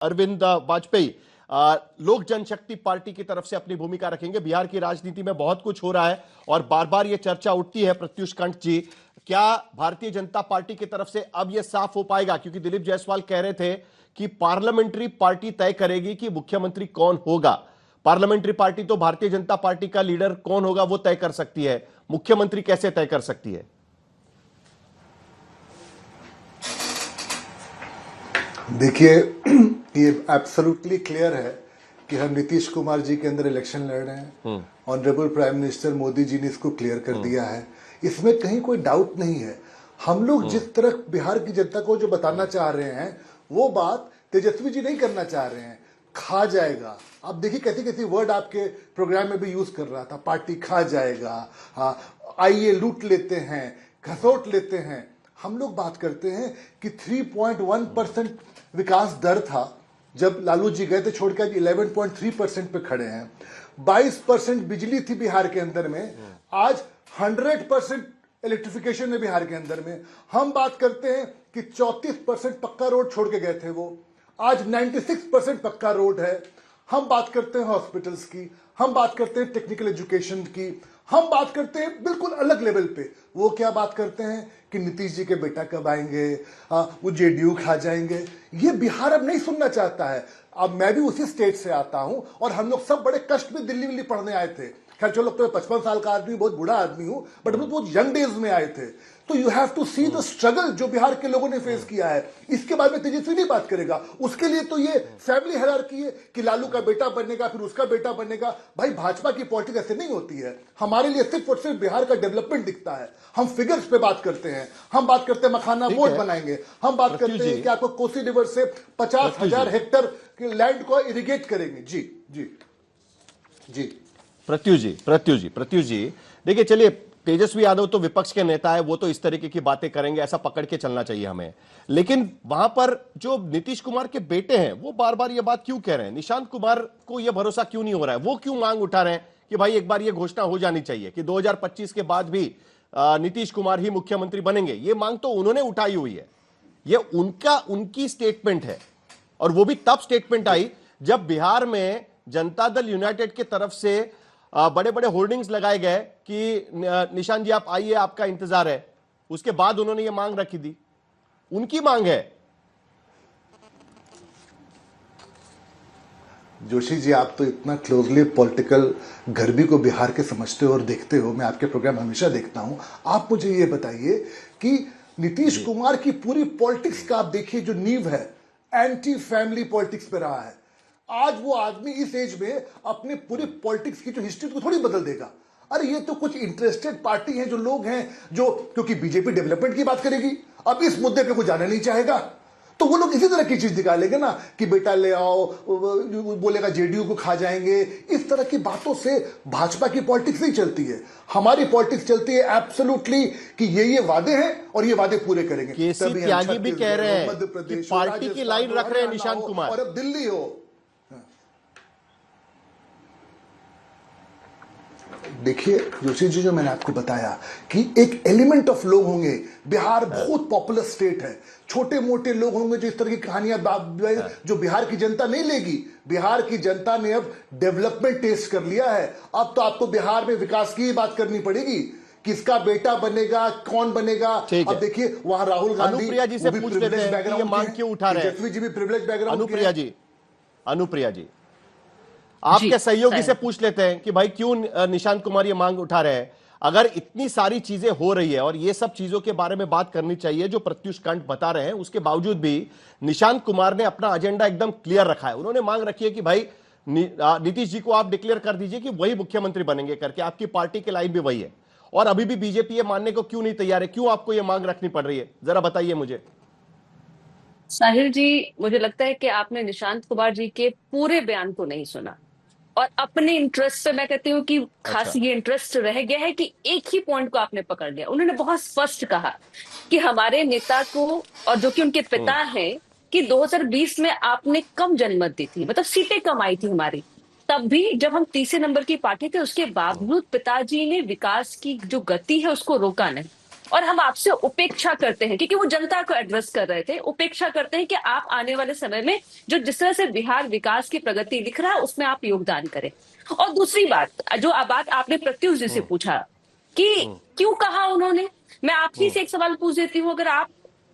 अरविंद वाजपेयी लोक जनशक्ति पार्टी की तरफ से अपनी भूमिका रखेंगे। बिहार की राजनीति में बहुत कुछ हो रहा है और बार बार यह चर्चा उठती है। प्रत्युष कंठ जी, क्या भारतीय जनता पार्टी की तरफ से अब यह साफ हो पाएगा? क्योंकि दिलीप जायसवाल कह रहे थे कि पार्लियामेंट्री पार्टी तय करेगी कि मुख्यमंत्री कौन होगा। पार्लियामेंट्री पार्टी तो भारतीय जनता पार्टी का लीडर कौन होगा वो तय कर सकती है, मुख्यमंत्री कैसे तय कर सकती है? देखिए, ये एब्सोल्युटली क्लियर है कि हम नीतीश कुमार जी के अंदर इलेक्शन लड़ रहे हैं। Honourable prime minister Modi ji ने इसको क्लियर कर दिया है, इसमें कहीं कोई डाउट नहीं है। हम लोग जिस तरह बिहार की जनता को जो बताना चाह रहे हैं वो बात तेजस्वी जी नहीं करना चाह रहे हैं। खा जाएगा, आप देखिए कैसी कैसी वर्ड आपके प्रोग्राम में भी यूज कर रहा था, पार्टी खा जाएगा, आइए लूट लेते हैं, घसोट लेते हैं। हम लोग बात करते हैं कि 3.1% विकास दर था जब लालू जी गए थे छोड़ के, आज 11.3% पे खड़े हैं। 22% बिजली थी बिहार के अंदर में, आज 100% इलेक्ट्रिफिकेशन है बिहार के अंदर में। हम बात करते हैं कि 34% पक्का रोड छोड़ के गए थे वो, आज 96% पक्का रोड है। हम बात करते हैं हॉस्पिटल्स की, हम बात करते हैं टेक्निकल एजुकेशन की, हम बात करते हैं बिल्कुल अलग लेवल पे। वो क्या बात करते हैं कि नीतीश जी के बेटा कब आएंगे, वो जेडीयू खा जाएंगे। ये बिहार अब नहीं सुनना चाहता है। अब मैं भी उसी स्टेट से आता हूं और हम लोग सब बड़े कष्ट में दिल्ली विल्ली पढ़ने आए थे। खैर चलो, तो 55 साल का आदमी, बहुत बूढ़ा आदमी हूं, बट हम लोग बहुत यंग डेज में आए थे। तो you have to see the struggle जो बिहार के लोगों ने फेस किया है। इसके बारे में तेजस्वी नहीं बात करेगा। उसके लिए तो ये फैमिली हायरार्की है कि लालू का बेटा बनेगा फिर उसका बेटा बनेगा। भाई, भाजपा की पॉलिटिक्स ऐसे नहीं होती है। हमारे लिए सिर्फ और सिर्फ बिहार का डेवलपमेंट दिखता है। हम फिगर्स पे बात करते हैं, हम बात करते हैं मखाना बोर्ड बनाएंगे, हम बात करते हैं कि आपको कोसी रिवर से 50,000 हेक्टेयर के लैंड को इरिगेट करेंगे। जी जी जी प्रत्युष जी, देखिए, चलिए, तेजस्वी यादव तो विपक्ष के नेता है, वो तो इस तरीके की बातें करेंगे, ऐसा पकड़ के चलना चाहिए हमें। लेकिन वहां पर जो नीतीश कुमार के बेटे हैं वो बार बार ये बात क्यों कह रहे हैं? निशांत कुमार को यह भरोसा क्यों नहीं हो रहा है? वो क्यों मांग उठा रहे हैं कि भाई एक बार ये घोषणा हो जानी चाहिए कि 2025 के बाद भी नीतीश कुमार ही मुख्यमंत्री बनेंगे? ये मांग तो उन्होंने उठाई हुई है, ये उनकी स्टेटमेंट है। और वो भी तब स्टेटमेंट आई जब बिहार में जनता दल यूनाइटेड की तरफ से बड़े बड़े होर्डिंग्स लगाए गए कि निशान जी आप आइए, आपका इंतजार है। उसके बाद उन्होंने ये मांग रखी थी, उनकी मांग है। जोशी जी, आप तो इतना क्लोजली पॉलिटिकल गर्मी को बिहार के समझते हो और देखते हो, मैं आपके प्रोग्राम हमेशा देखता हूं। आप मुझे ये बताइए कि नीतीश कुमार की पूरी पॉलिटिक्स का आप देखिए जो नींव है, एंटी फैमिली पॉलिटिक्स पे रहा है। आज वो आदमी इस एज में अपने पूरी पॉलिटिक्स की जो हिस्ट्री को थोड़ी बदल देगा। अरे ये तो कुछ इंटरेस्टेड पार्टी है, जो लोग हैं, जो क्योंकि बीजेपी डेवलपमेंट की बात करेगी, अब इस मुद्दे पे कोई जाना नहीं चाहेगा, तो वो लोग इसी तरह की चीज निकालेंगे ना कि बेटा ले आओ, बोलेगा जेडीयू को खा जाएंगे। इस तरह की बातों से भाजपा की पॉलिटिक्स नहीं चलती है। हमारी पॉलिटिक्स चलती है एब्सोल्युटली कि ये वादे हैं और ये वादे पूरे करेंगे। केसी त्यागी भी कह रहे हैं कि पार्टी की लाइन रख रहे हैं निशांत कुमार, और अब दिल्ली हो। देखिए जोशी जी, जो मैंने आपको बताया कि एक एलिमेंट ऑफ लोग होंगे, बिहार बहुत पॉपुलर स्टेट है, छोटे मोटे लोग होंगे जो इस तरह की कहानियां जो बिहार की जनता नहीं लेगी। बिहार की जनता ने अब डेवलपमेंट टेस्ट कर लिया है। अब तो आपको बिहार में विकास की बात करनी पड़ेगी, किसका बेटा बनेगा, कौन बनेगा। अब देखिए वहां राहुल गांधी, अनुप्रिया जी से पूछ लेते हैं कि ये मांग क्यों उठा रहे हैं। तेजस्वी जी भी प्रिविलेज बैकग्राउंड। अनुप्रिया जी, आपके सहयोगी से पूछ लेते हैं कि भाई क्यों निशांत कुमार ये मांग उठा रहे हैं। अगर इतनी सारी चीजें हो रही है और ये सब चीजों के बारे में बात करनी चाहिए जो प्रत्युष कंठ बता रहे हैं, उसके बावजूद भी निशांत कुमार ने अपना एजेंडा एकदम क्लियर रखा है। उन्होंने मांग रखी है कि भाई नीतीश जी को आप डिक्लेयर कर दीजिए कि वही मुख्यमंत्री बनेंगे करके। आपकी पार्टी की लाइन भी वही है और अभी भी बीजेपी ये मानने को क्यों नहीं तैयार है? क्यों आपको ये मांग रखनी पड़ रही है, जरा बताइए मुझे। साहिल जी, मुझे लगता है कि आपने निशांत कुमार जी के पूरे बयान को नहीं सुना और अपने इंटरेस्ट से, मैं कहती हूँ कि खास ये इंटरेस्ट रह गया है कि एक ही पॉइंट को आपने पकड़ लिया। उन्होंने बहुत स्पष्ट कहा कि हमारे नेता को, और जो कि उनके पिता हैं, कि 2020 में आपने कम जनमत दी थी, मतलब सीटें कम आई थी हमारी, तब भी जब हम तीसरे नंबर की पार्टी थे, उसके बावजूद पिताजी ने विकास की जो गति है उसको रोका नहीं। और हम आपसे उपेक्षा करते हैं, क्योंकि वो जनता को एड्रेस कर रहे थे, उपेक्षा करते हैं कि आप आने वाले समय में जो जिस तरह से बिहार विकास की प्रगति दिख रहा है उसमें आप योगदान करें। और दूसरी बात, जो बात आपने प्रत्युष जी से पूछा कि क्यों कहा उन्होंने, मैं आप ही से एक सवाल पूछ देती हूँ। अगर आप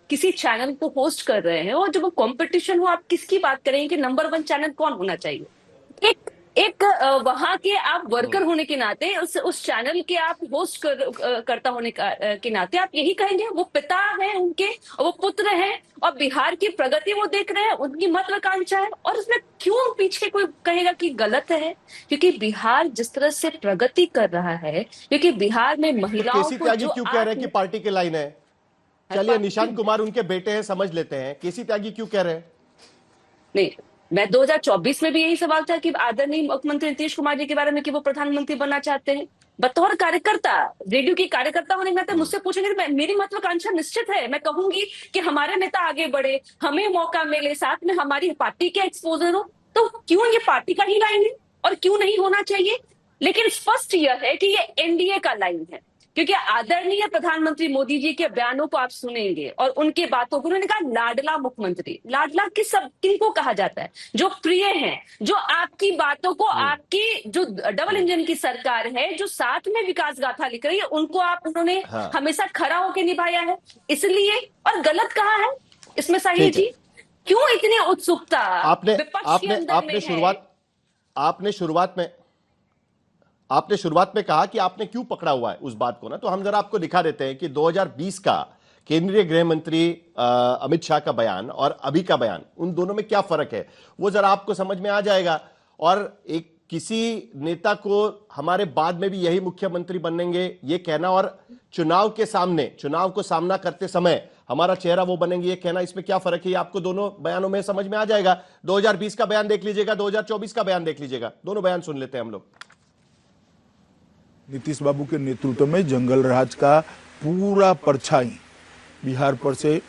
किसी चैनल को होस्ट कर रहे हैं और जब वो कंपटीशन हो, आप किसकी बात करेंगे कि नंबर 1 चैनल कौन होना चाहिए? एक एक वहां के आप वर्कर होने के नाते, उस चैनल के आप होस्ट करता होने के नाते आप यही कहेंगे वो पिता हैं उनके, वो पुत्र हैं, और बिहार की प्रगति वो देख रहे हैं, उनकी महत्वाकांक्षा है, और उसमें क्यों पीछे कोई कहेगा कि गलत है? क्योंकि बिहार जिस तरह से प्रगति कर रहा है, क्योंकि बिहार में महिलाओं केसी को त्यागी जो क्यों कह रहे हैं कि पार्टी की लाइन है? चलिए, निशांत कुमार उनके बेटे हैं, समझ लेते हैं। केसी त्यागी क्यों कह रहे हैं? नहीं, मैं 2024 में भी यही सवाल था कि आदरणीय मुख्यमंत्री नीतीश कुमार जी के बारे में कि वो प्रधानमंत्री बनना चाहते हैं। बतौर कार्यकर्ता, रेडियो की कार्यकर्ता होने के नाते मुझसे पूछेंगे तो मेरी महत्वाकांक्षा निश्चित है, मैं कहूंगी कि हमारे नेता आगे बढ़े, हमें मौका मिले, साथ में हमारी पार्टी के एक्सपोजर हो। तो क्यों ये पार्टी का ही लाइन है और क्यों नहीं होना चाहिए? लेकिन स्पष्ट यह है कि ये एनडीए का लाइन है, क्योंकि आदरणीय प्रधानमंत्री मोदी जी के बयानों को आप सुनेंगे और उनके बातों को, उन्होंने कहा लाडला मुख्यमंत्री। लाडला किनको कहा जाता है? जो प्रिय हैं, जो आपकी बातों को, आपकी जो डबल इंजन की सरकार है, जो साथ में विकास गाथा लिख रही है, उनको उन्होंने हमेशा खड़ा होकर निभाया है। इसलिए, और गलत कहा है इसमें साहिल जी? क्यों इतनी उत्सुकता विपक्ष के अंदर में है? आपने शुरुआत में कहा कि आपने क्यों पकड़ा हुआ है उस बात को ना, तो हम जरा आपको दिखा देते हैं कि 2020 का केंद्रीय गृह मंत्री अमित शाह का बयान और अभी का बयान, उन दोनों में क्या फर्क है, वो जरा आपको समझ में आ जाएगा। और एक किसी नेता को हमारे बाद में भी यही मुख्यमंत्री बनेंगे ये कहना, और चुनाव को सामना करते समय हमारा चेहरा वो बनेंगे ये कहना, इसमें क्या फर्क है, ये आपको दोनों बयानों में समझ में आ जाएगा। 2020 का बयान देख लीजिएगा, 2024 का बयान देख लीजिएगा, दोनों बयान सुन लेते हैं हम लोग। नीतीश बाबू के नेतृत्व में जंगल राज का पूरा परछाई बिहार पर से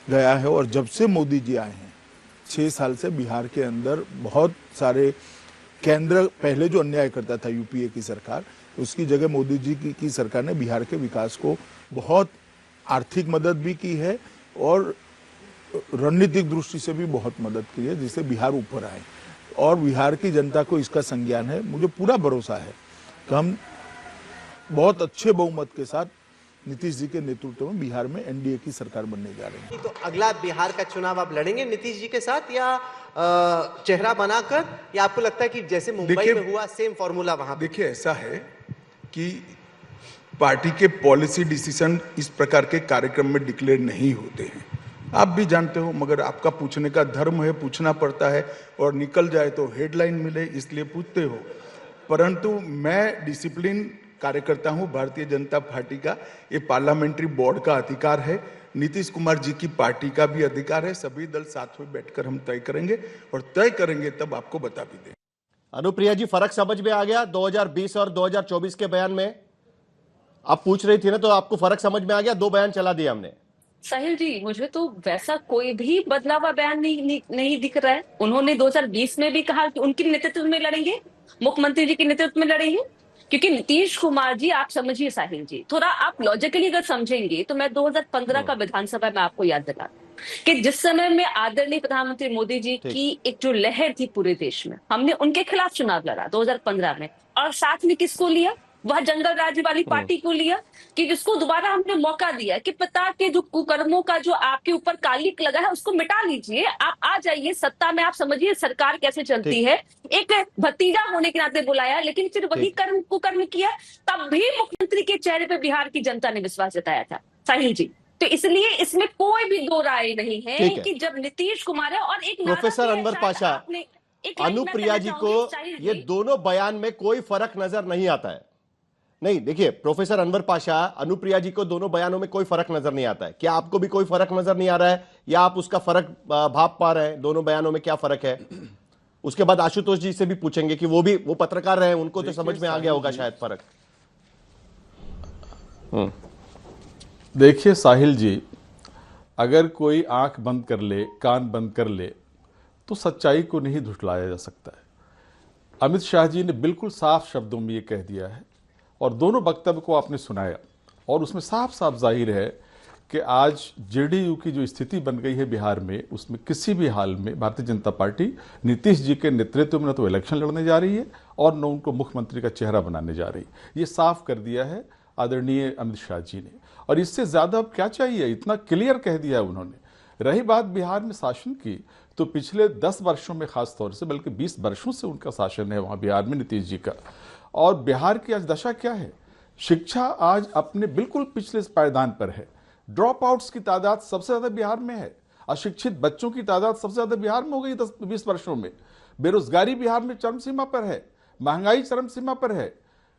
गया है, और जब से मोदी जी आए हैं 6 साल से बिहार के अंदर बहुत सारे केंद्र, पहले जो अन्याय करता था यूपीए की सरकार, उसकी जगह मोदी जी की सरकार ने बिहार के विकास को बहुत आर्थिक मदद भी की है और रणनीतिक दृष्टि से भी बहुत मदद की है, जिससे बिहार ऊपर आए। और बिहार की जनता को इसका संज्ञान है। मुझे पूरा भरोसा है कि हम बहुत अच्छे बहुमत के साथ नीतीश जी के नेतृत्व में बिहार में एनडीए की सरकार बनने जा रही है। तो अगला बिहार का चुनाव आप लड़ेंगे नीतीश जी के साथ, या चेहरा बनाकर, या आपको लगता है कि जैसे मुंबई में हुआ सेम फॉर्मूला वहां? देखिए, ऐसा है कि पार्टी के पॉलिसी डिसीजन इस प्रकार के कार्यक्रम में डिक्लेयर नहीं होते हैं, आप भी जानते हो, मगर आपका पूछने का धर्म है, पूछना पड़ता है, और निकल जाए तो हेडलाइन मिले इसलिए पूछते हो। परंतु मैं डिसिप्लिन कार्यकर्ता हूं भारतीय जनता पार्टी का, ये पार्लियामेंट्री बोर्ड का अधिकार है, नीतीश कुमार जी की पार्टी का भी अधिकार है। सभी दल साथ में बैठकर हम तय करेंगे, और तय करेंगे तब आपको बता भी देंगे। अनुप्रिया जी, फर्क समझ में आ गया 2020 और 2024 के बयान में? आप पूछ रही थी ना, तो आपको फर्क समझ में आ गया? 2 बयान चला दिया हमने। साहिल जी, मुझे तो वैसा कोई भी बदलावा बयान नहीं दिख रहा है। उन्होंने 2020 में भी कहा कि उनके नेतृत्व में लड़ेंगे, मुख्यमंत्री जी के नेतृत्व में लड़ेंगे, क्योंकि नीतीश कुमार जी, आप समझिए साहिल जी, थोड़ा आप लॉजिकली अगर समझेंगे तो मैं 2015 का विधानसभा में आपको याद दिला कि जिस समय में आदरणीय प्रधानमंत्री मोदी जी की एक जो लहर थी पूरे देश में, हमने उनके खिलाफ चुनाव लड़ा 2015 में, और साथ में किसको लिया? वह जंगल राज वाली पार्टी को लिया, कि जिसको दोबारा हमने मौका दिया कि पिता के जो कुकर्मों का जो आपके ऊपर कालिक लगा है उसको मिटा लीजिए, आप आ जाइए सत्ता में, आप समझिए सरकार कैसे चलती है। एक भतीजा होने के नाते बुलाया, लेकिन फिर वही कुकर्म किया, तब भी मुख्यमंत्री के चेहरे पे बिहार की जनता ने विश्वास जताया था साहिल जी। तो इसलिए इसमें कोई भी दो राय नहीं है कि जब नीतीश कुमार है, और एक प्रोफेसर अनवर पाशा, अनुप्रिया जी को ये दोनों बयान में कोई फर्क नजर नहीं आता है? नहीं, देखिए प्रोफेसर अनवर पाशा, अनुप्रिया जी को दोनों बयानों में कोई फर्क नजर नहीं आता है। क्या आपको भी कोई फर्क नजर नहीं आ रहा है, या आप उसका फर्क भाप पा रहे हैं? दोनों बयानों में क्या फर्क है? उसके बाद आशुतोष जी से भी पूछेंगे कि वो पत्रकार रहे, उनको तो समझ में आ गया होगा शायद फर्क। देखिए साहिल जी, अगर कोई आंख बंद कर ले, कान बंद कर ले, तो सच्चाई को नहीं झुठलाया जा सकता है। अमित शाह जी ने बिल्कुल साफ शब्दों में ये कह दिया है, और दोनों वक्तव्य को आपने सुनाया, और उसमें साफ साफ जाहिर है कि आज जेडीयू की जो स्थिति बन गई है बिहार में, उसमें किसी भी हाल में भारतीय जनता पार्टी नीतीश जी के नेतृत्व में न तो इलेक्शन लड़ने जा रही है और न उनको मुख्यमंत्री का चेहरा बनाने जा रही है। ये साफ कर दिया है आदरणीय अमित शाह जी ने, और इससे ज्यादा अब क्या चाहिए, इतना क्लियर कह दिया है उन्होंने। रही बात बिहार में शासन की, तो पिछले 10 वर्षों में खास तौर से, बल्कि 20 वर्षों से उनका शासन है वहां बिहार में नीतीश जी का। और बिहार की आज दशा क्या है, शिक्षा आज अपने बिल्कुल पिछले पायदान पर है। ड्रॉप आउट्स की तादाद सबसे ज्यादा बिहार में है, अशिक्षित बच्चों की तादाद सबसे ज्यादा बिहार में हो गई 10-20 वर्षों में। बेरोजगारी बिहार में चरम सीमा पर है, महंगाई चरम सीमा पर है,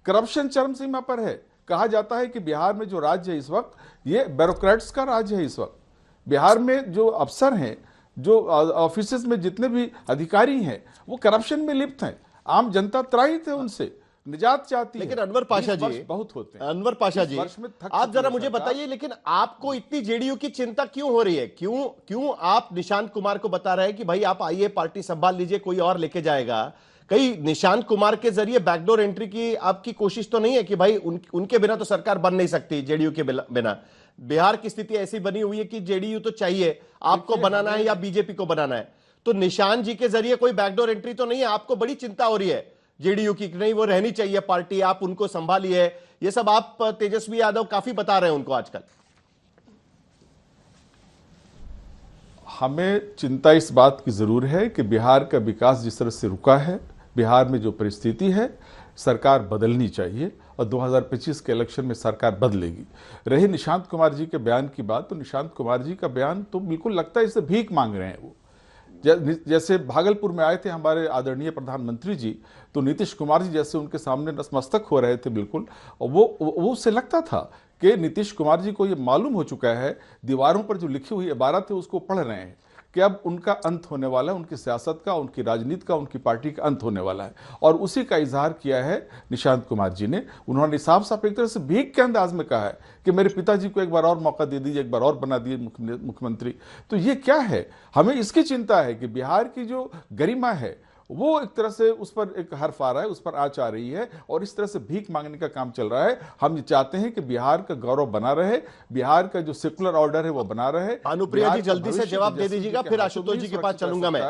करप्शन चरम सीमा पर है। कहा जाता है कि बिहार में जो राज्य है इस वक्त, ये ब्यूरोक्रेट्स का राज्य है इस वक्त। बिहार में जो अफसर हैं, जो ऑफिसेज में जितने भी अधिकारी हैं, वो करप्शन में लिप्त हैं। आम जनता त्राहित है उनसे, निजात चाहती है। लेकिन अनवर पाशा जी, बहुत होते हैं अनवर पाशा जी, वर्ष में थक आप चुकी जरा है मुझे सरकार। बताइए, लेकिन आपको इतनी जेडीयू की चिंता क्यों हो रही है? क्यों आप निशांत कुमार को बता रहे हैं कि भाई आप आइए, पार्टी संभाल लीजिए, कोई और लेके जाएगा? कहीं निशांत कुमार के जरिए बैकडोर एंट्री की आपकी कोशिश तो नहीं है कि भाई उनके बिना तो सरकार बन नहीं सकती, जेडीयू के बिना? बिहार की स्थिति ऐसी बनी हुई है कि जेडीयू तो चाहिए, आपको बनाना है या बीजेपी को बनाना है, तो निशांत जी के जरिए कोई बैकडोर एंट्री तो नहीं है? आपको बड़ी चिंता हो रही है जेडीयू की, नहीं वो रहनी चाहिए पार्टी, आप उनको संभालिए, ये सब आप तेजस्वी यादव काफी बता रहे हैं उनको आजकल। हमें चिंता इस बात की जरूर है कि बिहार का विकास जिस तरह से रुका है, बिहार में जो परिस्थिति है, सरकार बदलनी चाहिए और 2025 के इलेक्शन में सरकार बदलेगी। रही निशांत कुमार जी के बयान की बात, तो निशांत कुमार जी का बयान तो बिल्कुल लगता है इससे भीख मांग रहे हैं वो। जैसे भागलपुर में आए थे हमारे आदरणीय प्रधानमंत्री जी, तो नीतीश कुमार जी जैसे उनके सामने नतमस्तक हो रहे थे बिल्कुल, और वो उससे लगता था कि नीतीश कुमार जी को ये मालूम हो चुका है, दीवारों पर जो लिखी हुई इबारत है उसको पढ़ रहे हैं कि अब उनका अंत होने वाला है, उनकी सियासत का, उनकी राजनीति का, उनकी पार्टी का अंत होने वाला है। और उसी का इजहार किया है निशांत कुमार जी ने। उन्होंने साफ साफ एक तरह से भीख के अंदाज में कहा है कि मेरे पिताजी को एक बार और मौका दे दीजिए, एक बार और बना दिए मुख्यमंत्री। तो ये क्या है? हमें इसकी चिंता है कि बिहार की जो गरिमा है वो एक तरह से उस पर एक हर्फ आ रहा है, उस पर आंच आ रही है, और इस तरह से भीख मांगने का काम चल रहा है। हम ये चाहते हैं कि बिहार का गौरव बना रहे, बिहार का जो सेकुलर ऑर्डर है वो बना रहे। अनुप्रिया जी जल्दी से जवाब दे दीजिएगा, फिर आशुतोष जी के पास चलूंगा मैं।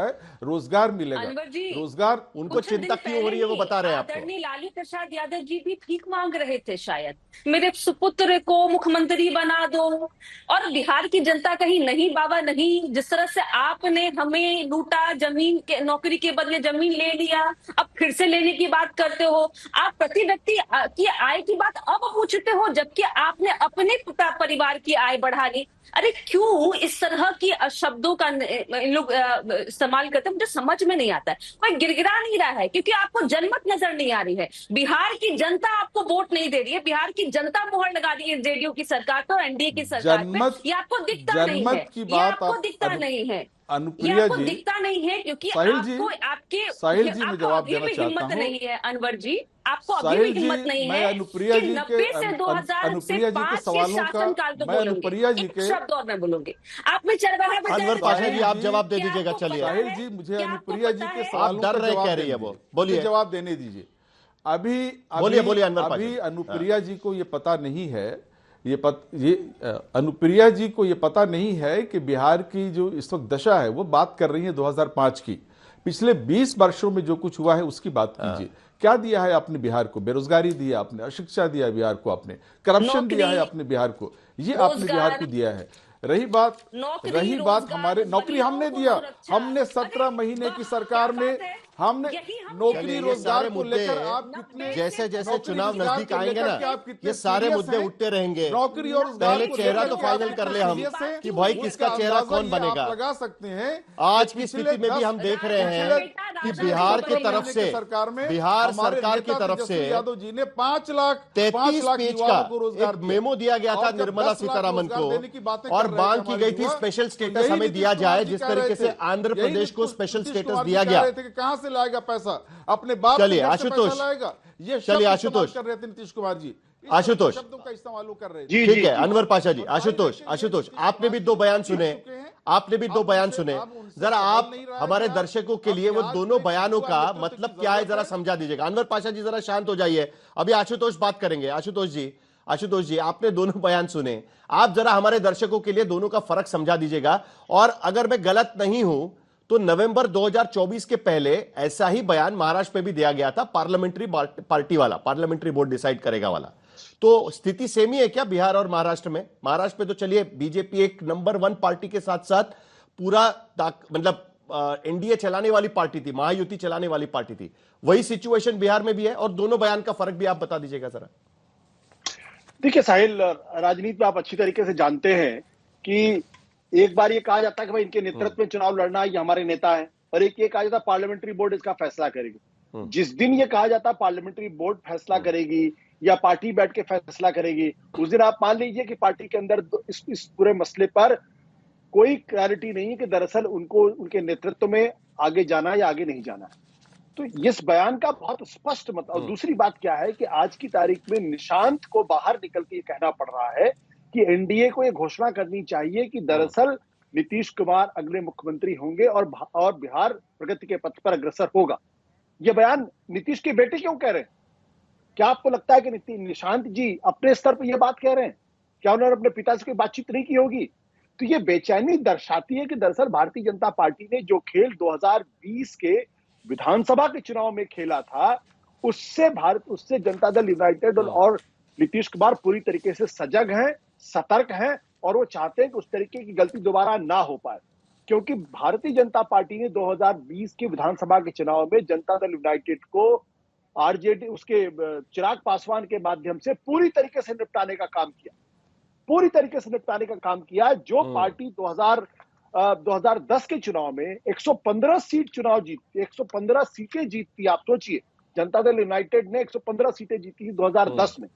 रोजगार मिलेगा, अनवर जी, रोजगार। उनको चिंता क्यों हो रही है वो बता रहे हैं आपको। आदरणीय लालू प्रसाद यादव जी भी भीख मांग रहे थे शायद, मेरे सुपुत्र को मुख्यमंत्री बना दो। और बिहार की जनता कहीं नहीं बाबा नहीं, जिस तरह से आपने हमें लूटा, जमीन के नौकरी के बदले जमीन ले लिया, अब फिर से लेने की बात करते हो। आप प्रति व्यक्ति की आय की बात अब पूछते हो, जबकि आपने अपने परिवार की आय बढ़ा ली। अरे क्यों इस तरह की शब्दों का इन लोग इस्तेमाल करते हैं? मुझे समझ में नहीं आता है। कोई गिड़गिड़ा नहीं रहा है क्योंकि आपको जनमत नजर नहीं आ रही है। बिहार की जनता आपको वोट नहीं दे रही है, बिहार की जनता मोहर लगा रही है जेडीयू की सरकार पर, एनडीए की सरकार पे। ये आपको दिखता नहीं है, ये आपको दिखता नहीं है, अनुप्रिया जी दिखता नहीं है, क्योंकि साहिल जी, आपके साहिल जी मैं जवाब अभी देना भी चाहता हिम्मत हूं। नहीं है अनवर जी, आपको अभी साहिल भी हिम्मत नहीं मैं है अनुप्रिया कि जी 90 से के 2000 अनुप्रिया से जी के 5 सवालों का शासनकाल तो मैं अनुप्रिया जी एक के शब्द और मैं बोलूंगी। आप में चरवाहा अनवर पाशा जी आप जवाब दे दीजिएगा, चलिए। साहिल जी मुझे अनुप्रिया जी के सवालों आप डर का रहे जवाब कह रही है देने वो, दीजिए। बोलिए। मुझे जवाब देने दीजिए। बोलिए अनवर पाशा। अभी अनुप्रिया जी को ये पता नहीं है, अनुप्रिया जी को ये पता नहीं है कि बिहार की जो इस वक्त दशा है, वो बात कर रही है 2005 की। पिछले 20 वर्षों में जो कुछ हुआ है उसकी बात कीजिए। क्या दिया है आपने बिहार को? बेरोजगारी दिया आपने, अशिक्षा दिया बिहार को आपने, करप्शन दिया है आपने बिहार को, ये आपने बिहार को दिया है। रही बात हमारे नौकरी हमने दिया, हमने 17 महीने की सरकार में हमने नौकरी रोजगार को लेकर आप कितने जैसे जैसे चुनाव नजदीक आएंगे ना, ये सारे मुद्दे उठते रहेंगे। नौकरी और पहले चेहरा तो फाइनल कर ले हम कि भाई किसका चेहरा कौन बनेगा। लगा सकते हैं आज की स्थिति में भी हम देख रहे हैं कि बिहार की तरफ से, बिहार सरकार की तरफ से यादव जी ने 5 लाख 33 पेज का एक मेमो दिया गया था निर्मला सीतारमण को, और मांग की गई थी स्पेशल स्टेटस हमें दिया जाए, जिस तरीके से आंध्र प्रदेश को स्पेशल स्टेटस दिया गया। कहां से लाएगा पैसा? अपने बाप चलिए के घर से आशुतोष, पैसा लाएगा। ये चलिए आशुतोष कर रहे थे नीतीश कुमार जी, आशुतोष शब्दों का इस्तेमाल कर रहे थे। ठीक है अनवर पाशा जी, आशुतोष आपने भी 2 बयान सुने, आपने भी 2 बयान सुने। जरा आप हमारे दर्शकों के लिए वो दोनों बयानों का मतलब क्या है जरा समझा दीजिएगा। अनवर पाशा जी जरा शांत हो जाइए, अभी आशुतोष बात करेंगे। आशुतोष जी आशुतोष जी, आपने दोनों बयान सुने, आप जरा हमारे दर्शकों के लिए दोनों का फर्क समझा दीजिएगा। और अगर मैं गलत नहीं हूं तो नवंबर 2024 के पहले ऐसा ही बयान महाराष्ट्र में भी दिया गया था, पार्लियामेंट्री पार्टी वाला, पार्लियामेंट्री बोर्ड डिसाइड करेगा वाला। तो स्थिति सेम ही है क्या बिहार और महाराष्ट्र में? महाराष्ट्र में तो चलिए बीजेपी एक नंबर 1 पार्टी के साथ साथ पूरा मतलब एनडीए चलाने वाली पार्टी थी, महायुति चलाने वाली पार्टी थी। वही सिचुएशन बिहार में भी है, और दोनों बयान का फर्क भी आप बता दीजिएगा जरा। देखिए साहिल, राजनीति में आप अच्छी तरीके से जानते हैं कि एक बार ये कहा जाता है कि भाई इनके नेतृत्व में चुनाव लड़ना, ये हमारे नेता है, और एक ये कहा जाता है पार्लियामेंट्री बोर्ड इसका फैसला करेगी। जिस दिन ये कहा जाता है पार्लियामेंट्री बोर्ड फैसला करेगी या पार्टी बैठ के फैसला करेगी, उस दिन आप मान लीजिए कि पार्टी के अंदर इस पूरे मसले पर कोई क्लैरिटी नहीं है कि दरअसल उनको उनके नेतृत्व में आगे जाना या आगे नहीं जाना। तो इस बयान का बहुत स्पष्ट मत। और दूसरी बात क्या है कि आज की तारीख में निशांत को बाहर निकल के कहना पड़ रहा है कि एनडीए को यह घोषणा करनी चाहिए कि दरअसल नीतीश कुमार अगले मुख्यमंत्री होंगे और बिहार प्रगति के पथ पर अग्रसर होगा। यह बयान नीतीश के बेटे क्यों कह रहे हैं? क्या आपको लगता है कि निशांत जी अपने स्तर पर यह बात कह रहे हैं? क्या उन्होंने अपने पिता से कोई बातचीत नहीं की होगी? तो ये बेचैनी दर्शाती है कि दरअसल भारतीय जनता पार्टी ने जो खेल 2020 के विधानसभा के चुनाव में खेला था, उससे जनता दल यूनाइटेड और नीतीश कुमार पूरी तरीके से सजग हैं, सतर्क हैं, और वो चाहते हैं कि उस तरीके की गलती दोबारा ना हो पाए। क्योंकि भारतीय जनता पार्टी ने 2020 के विधानसभा के चुनाव में जनता दल यूनाइटेड को आरजेडी उसके चिराग पासवान के माध्यम से पूरी तरीके से निपटाने का काम किया, पूरी तरीके से निपटाने का काम किया। जो पार्टी 2010 के चुनाव में 115 सीट चुनाव जीतती, 115 सीटें जीतती, आप सोचिए, जनता दल यूनाइटेड ने 115 सीटें जीती 2010 में।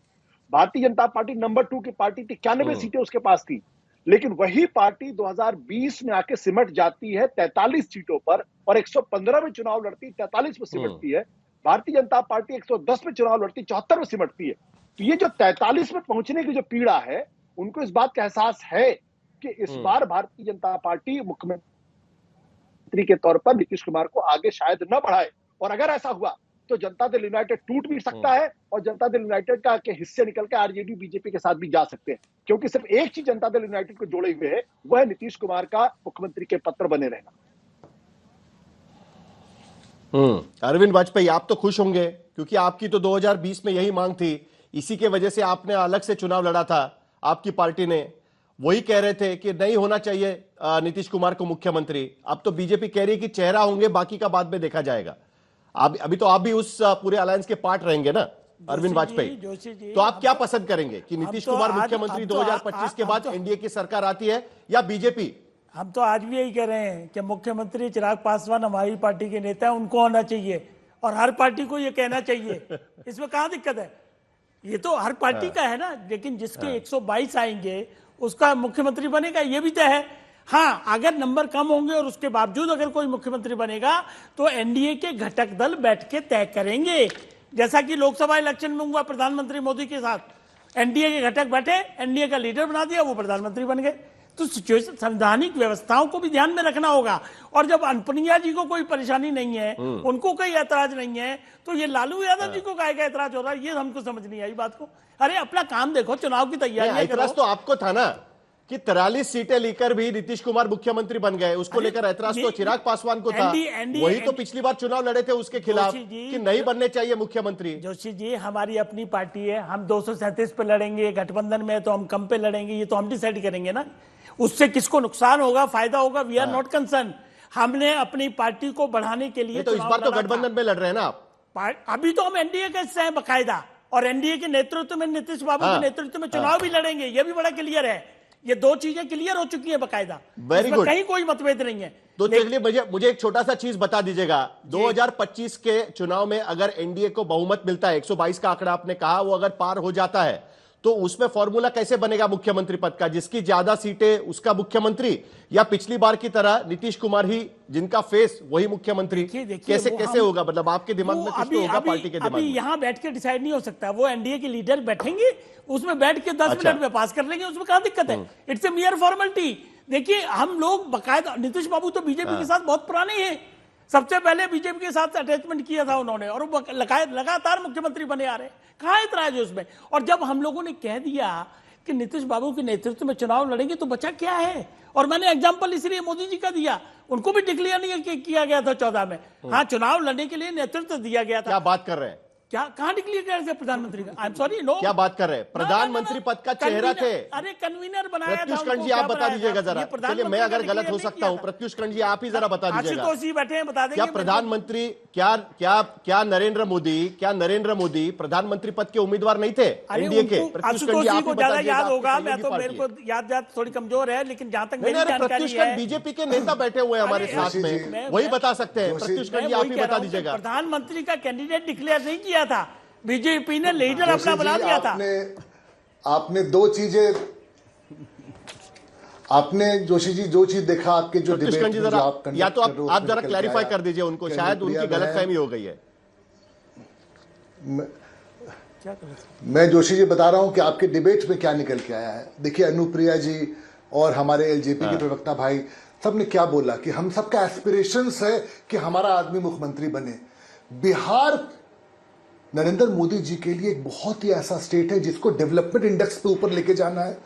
भारतीय जनता पार्टी नंबर 2 की पार्टी थी, 91 सीटें उसके पास थी। लेकिन वही पार्टी 2020 में आके सिमट जाती है 43 सीटों पर, और 115 में चुनाव लड़ती, 43 में सिमटती है। भारतीय जनता पार्टी 110 में चुनाव लड़ती, 74 में सिमटती है। तो ये जो 43 में पहुंचने की जो पीड़ा है, उनको इस बात का एहसास है कि इस बार भारतीय जनता पार्टी मुख्यमंत्री के तौर पर नीतीश कुमार को आगे शायद न बढ़ाए। और अगर ऐसा हुआ तो जनता दल यूनाइटेड टूट भी सकता है, और जनता दल यूनाइटेड का के हिस्से निकल के आरजेडी बीजेपी के साथ भी जा सकते हैं। क्योंकि सिर्फ एक चीज जनता दल यूनाइटेड को जोड़े हुए है, वह है नीतीश कुमार का मुख्यमंत्री के पद पर बने रहना। अरविंद वाजपेयी, आप तो खुश होंगे क्योंकि आपकी तो 2020 में यही मांग थी, इसी के वजह से आपने अलग से चुनाव लड़ा था। आपकी पार्टी ने वही कह रहे थे कि नहीं होना चाहिए नीतीश कुमार को मुख्यमंत्री। अब तो बीजेपी कह रही है कि चेहरा होंगे, बाकी का बाद में देखा जाएगा। अभी तो आप भी उस पूरे अलायंस के पार्ट रहेंगे ना अरविंद वाजपेयी, तो आप क्या पसंद करेंगे कि नीतीश कुमार मुख्यमंत्री 2025 के बाद एनडीए की सरकार आती है या बीजेपी? हम तो आज भी यही कह रहे हैं कि मुख्यमंत्री चिराग पासवान हमारी पार्टी के नेता हैं, उनको होना चाहिए, और हर पार्टी को ये कहना चाहिए। इसमें कहाँ दिक्कत है? ये तो हर पार्टी का है ना। लेकिन जिसके 122 आएंगे उसका मुख्यमंत्री बनेगा, ये भी तय है। हाँ, अगर नंबर कम होंगे और उसके बावजूद अगर कोई मुख्यमंत्री बनेगा तो एनडीए के घटक दल बैठ के तय करेंगे, जैसा कि लोकसभा इलेक्शन में हुआ प्रधानमंत्री मोदी के साथ। एनडीए के घटक बैठे, एनडीए का लीडर बना दिया, वो प्रधानमंत्री बन गए। तो सिचुएशन, संवैधानिक व्यवस्थाओं को भी ध्यान में रखना होगा। और जब अनपनिया जी को कोई परेशानी नहीं है, उनको कोई ऐतराज नहीं है, तो ये लालू यादव जी को काहे का ऐतराज हो रहा है, ये हमको समझ नहीं आई बात को। अरे अपना काम देखो, चुनाव की तैयारी। ऐतराज तो आपको था ना कि 43 सीटें लेकर भी नीतीश कुमार मुख्यमंत्री बन गए, उसको लेकर ऐतराज तो चिराग पासवान को था। वही तो पिछली बार चुनाव लड़े थे उसके खिलाफ कि नहीं बनने चाहिए मुख्यमंत्री। जोशी जी, हमारी अपनी पार्टी है, हम 237 पे लड़ेंगे, गठबंधन में तो हम कम पे लड़ेंगे, ये तो हम डिसाइड करेंगे ना। उससे किसको नुकसान होगा, फायदा होगा, वी आर नॉट कंसर्न। हमने अपनी पार्टी को बढ़ाने के लिए तो इस बार तो गठबंधन में लड़ रहे हैं ना आप। अभी तो हम एनडीए के हिस्से हैं बकायदा, और एनडीए के नेतृत्व में, नीतीश बाबू के नेतृत्व में चुनाव भी लड़ेंगे, ये भी बड़ा क्लियर है। ये दो चीजें क्लियर हो चुकी है बकायदा, वेरी गुड, कहीं कोई मतभेद नहीं है। तो चलिए मुझे एक छोटा सा चीज बता दीजिएगा, 2025 के चुनाव में अगर एनडीए को बहुमत मिलता है, 122 का आंकड़ा आपने कहा, वो अगर पार हो जाता है, तो उसमें फॉर्मूला कैसे बनेगा मुख्यमंत्री पद का? जिसकी ज्यादा सीटें उसका मुख्यमंत्री, या पिछली बार की तरह नीतीश कुमार ही जिनका फेस वही मुख्यमंत्री? कैसे होगा, मतलब आपके दिमाग में किसको होगा, पार्टी के दिमाग में? यहाँ बैठ के डिसाइड नहीं हो सकता। वो एनडीए के लीडर बैठेंगे, उसमें बैठ के 10 मिनट में पास कर लेंगे, उसमें क्या दिक्कत है? It's a मियर formality. देखिए, हम लोग बकायदा, नीतीश बाबू तो बीजेपी के साथ बहुत पुराने हैं, सबसे पहले बीजेपी के साथ अटैचमेंट किया था उन्होंने, और वो लगातार मुख्यमंत्री बने आ रहे। कहाँ इतराज है उसमें? और जब हम लोगों ने कह दिया कि नीतीश बाबू के नेतृत्व में चुनाव लड़ेंगे तो बचा क्या है? और मैंने एग्जाम्पल इसलिए मोदी जी का दिया, उनको भी डिक्लेयर नहीं किया गया था 14 में। हाँ, चुनाव लड़ने के लिए नेतृत्व दिया गया था। क्या बात कर रहे हैं? क्या कहां डिक्लेयर कर रहे थे प्रधानमंत्री का? I am sorry, no. क्या बात कर रहे हैं? प्रधानमंत्री पद का चेहरा थे। अरे कन्वीनर बनाया था। प्रत्युष कर्ण जी, आप बता दीजिएगा जरा। चलिए, मैं अगर गलत हो सकता हूं, प्रत्युष कर्ण जी आप ही जरा बता दीजिएगा। आशुतोष जी बैठे हैं, बता देंगे। क्या प्रधानमंत्री, क्या नरेंद्र मोदी प्रधानमंत्री पद के उम्मीदवार नहीं थे एनडीए के? आशुतोष जी को ज्यादा याद होगा, मैं तो, मेरे को याद थोड़ी कमजोर है, लेकिन जहां तक मेरी जानकारी प्रत्युष है, कर्ण बीजेपी के नेता बैठे हुए हैं हमारे साथ में, वही बता सकते हैं। प्रत्युष कर्ण जी आप ही बता दीजिएगा। प्रधानमंत्री का कैंडिडेट डिक्लेयर नहीं किया था, बीजेपी ने लीडर अपना बना दिया था। आपने दो चीजें, आपने जोशी जी जो चीज देखा आपके जो डिबेट में जो आप या तो आप जरा क्लैरिफाई कर दीजिए उनको, शायद उनकी गलतफहमी हो गई है। मैं जोशी जी बता रहा हूं कि आपके डिबेट में क्या निकल के आया है। देखिए, अनुप्रिया जी और हमारे एलजेपी के प्रवक्ता भाई सब ने क्या बोला कि हम सबका एस्पिरेशंस है कि हमारा आदमी मुख्यमंत्री बने। बिहार नरेंद्र मोदी जी के लिए एक बहुत ही ऐसा स्टेट है जिसको डेवलपमेंट इंडेक्स पे ऊपर लेके जाना है।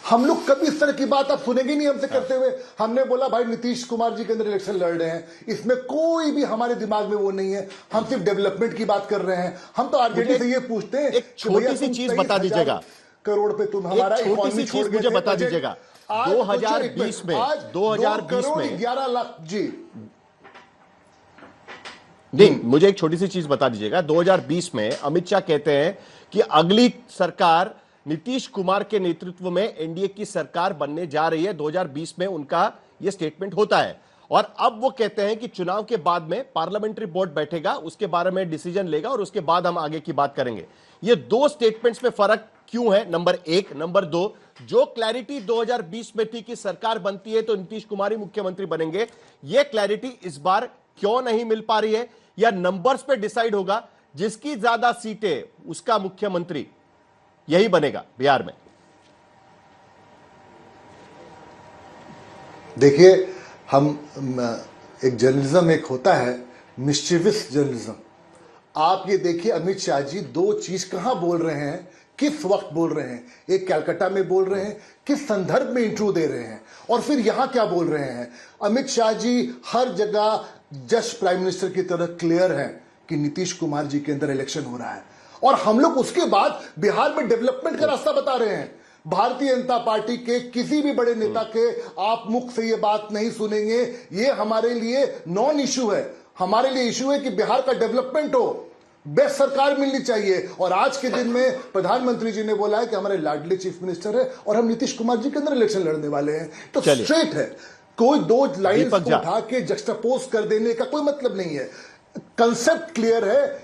हम लोग कभी इस तरह की बात आप सुनेंगे नहीं हमसे करते हुए। हमने बोला भाई नीतीश कुमार जी के अंदर इलेक्शन लड़ रहे हैं, इसमें कोई भी हमारे दिमाग में वो नहीं है। हम सिर्फ डेवलपमेंट की बात कर रहे हैं। हम तो आरजेडी से ये पूछते हैं, एक छोटी सी चीज बता दीजिएगा, करोड़ पे तुम हमारा छोटी सी चीज मुझे बता दीजिएगा। 2020 में 11 लाख जी नहीं, मुझे एक छोटी सी चीज बता दीजिएगा। 2020 में अमित शाह कहते हैं कि अगली सरकार नीतीश कुमार के नेतृत्व में एनडीए की सरकार बनने जा रही है। 2020 में उनका यह स्टेटमेंट होता है, और अब वो कहते हैं कि चुनाव के बाद में पार्लियामेंट्री बोर्ड बैठेगा, उसके बारे में डिसीजन लेगा और उसके बाद हम आगे की बात करेंगे। ये दो स्टेटमेंट्स में फर्क क्यों है? नंबर एक। नंबर दो, जो क्लैरिटी 2020 में थी कि सरकार बनती है तो नीतीश कुमार ही मुख्यमंत्री बनेंगे, यह क्लैरिटी इस बार क्यों नहीं मिल पा रही है? या नंबर्स पे डिसाइड होगा, जिसकी ज्यादा सीटें उसका मुख्यमंत्री यही बनेगा बिहार में? देखिए, हम एक जर्नलिज्म एक होता है मिस्चिवियस जर्नलिज्म। आप ये देखिए, अमित शाह जी दो चीज कहां बोल रहे हैं, किस वक्त बोल रहे हैं। एक कलकत्ता में बोल रहे हैं, किस संदर्भ में इंटरव्यू दे रहे हैं, और फिर यहां क्या बोल रहे हैं। अमित शाह जी हर जगह जस्ट प्राइम मिनिस्टर की तरह क्लियर है कि नीतीश कुमार जी के अंदर इलेक्शन हो रहा है, और हम लोग उसके बाद बिहार में डेवलपमेंट का रास्ता बता रहे हैं। भारतीय जनता पार्टी के किसी भी बड़े नेता के आप मुख से ये बात नहीं सुनेंगे। ये हमारे लिए नॉन इशू है। हमारे लिए इशू है कि बिहार का डेवलपमेंट हो, बेस्ट सरकार मिलनी चाहिए। और आज के दिन में प्रधानमंत्री जी ने बोला है कि हमारे लाडली चीफ मिनिस्टर है और हम नीतीश कुमार जी के अंदर इलेक्शन लड़ने वाले हैं। तो स्ट्रेट है, कोई दो लाइन को उठा के जक्स्टापोज कर देने का कोई मतलब नहीं है। कंसेप्ट क्लियर है